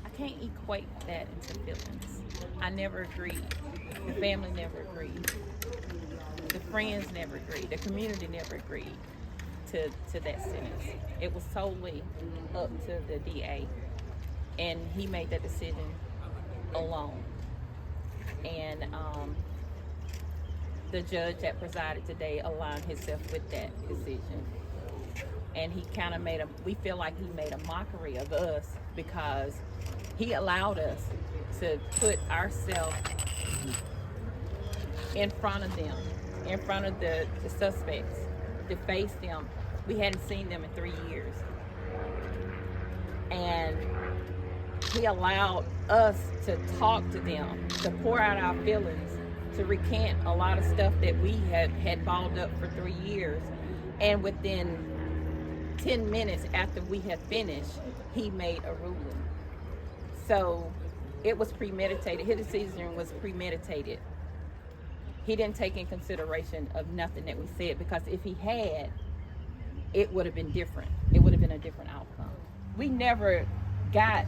I can't equate that into feelings. I never agreed. The family never agreed. The friends never agreed. The community never agreed to that sentence. It was solely up to the DA, and he made that decision alone. And the judge that presided today aligned himself with that decision. And he kind of we feel like he made a mockery of us because he allowed us to put ourselves in front of them, in front of the suspects, to face them. We hadn't seen them in 3 years. And he allowed us to talk to them, to pour out our feelings, to recant a lot of stuff that we had balled up for 3 years. And within 10 minutes after we had finished, he made a ruling. So it was premeditated. His decision was premeditated. He didn't take in consideration of nothing that we said, because if he had, it would have been different. It would have been a different outcome. We never got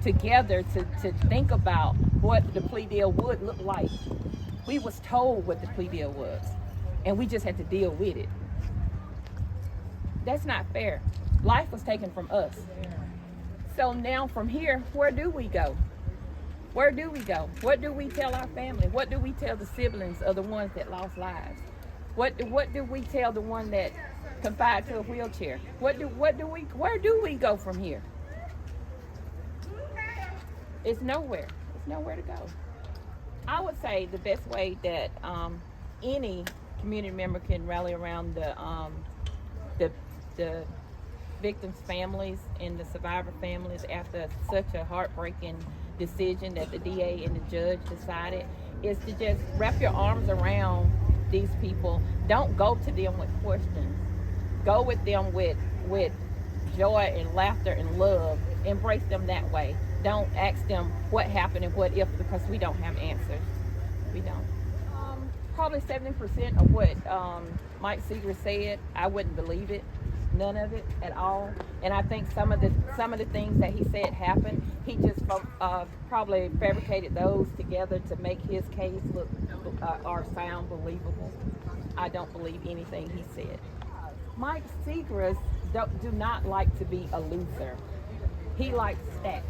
together to think about what the plea deal would look like. We was told what the plea deal was, and we just had to deal with it. That's not fair. Life was taken from us. So now from here, where do we go? Where do we go? What do we tell our family? What do we tell the siblings of the ones that lost lives? What do we tell the one that confined to a wheelchair? Where do we go from here? It's nowhere. It's nowhere to go. I would say the best way that any community member can rally around the victims' families and the survivor families after such a heartbreaking decision that the DA and the judge decided is to just wrap your arms around these people. Don't go to them with questions. Go with them with joy and laughter and love. Embrace them that way. Don't ask them what happened and what if, because we don't have answers. We don't. Probably 70% of what Mike Seeger said, I wouldn't believe it. None of it at all. And I think some of the things that he said happened, he just probably fabricated those together to make his case look or sound believable. I don't believe anything he said. Mike Seeger do not like to be a loser. He likes stats.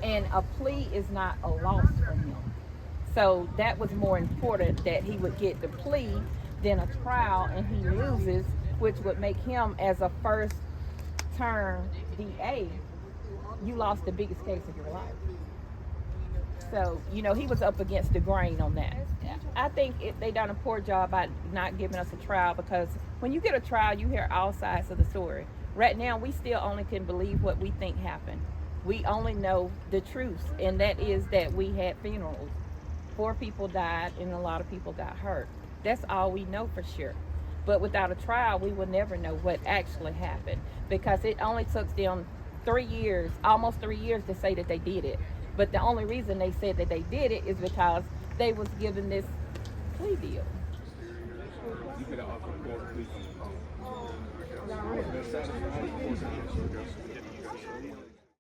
And a plea is not a loss for him. So that was more important, that he would get the plea than a trial and he loses, which would make him, as a first-term DA, you lost the biggest case of your life. So, he was up against the grain on that. I think they done a poor job by not giving us a trial, because when you get a trial, you hear all sides of the story. Right now, we still only can believe what we think happened. We only know the truth, and that is that we had funerals. 4 people died, and a lot of people got hurt. That's all we know for sure. But without a trial, we will never know what actually happened, because it only took them 3 years, almost 3 years, to say that they did it. But the only reason they said that they did it is because they was given this plea deal. You could offer a plea.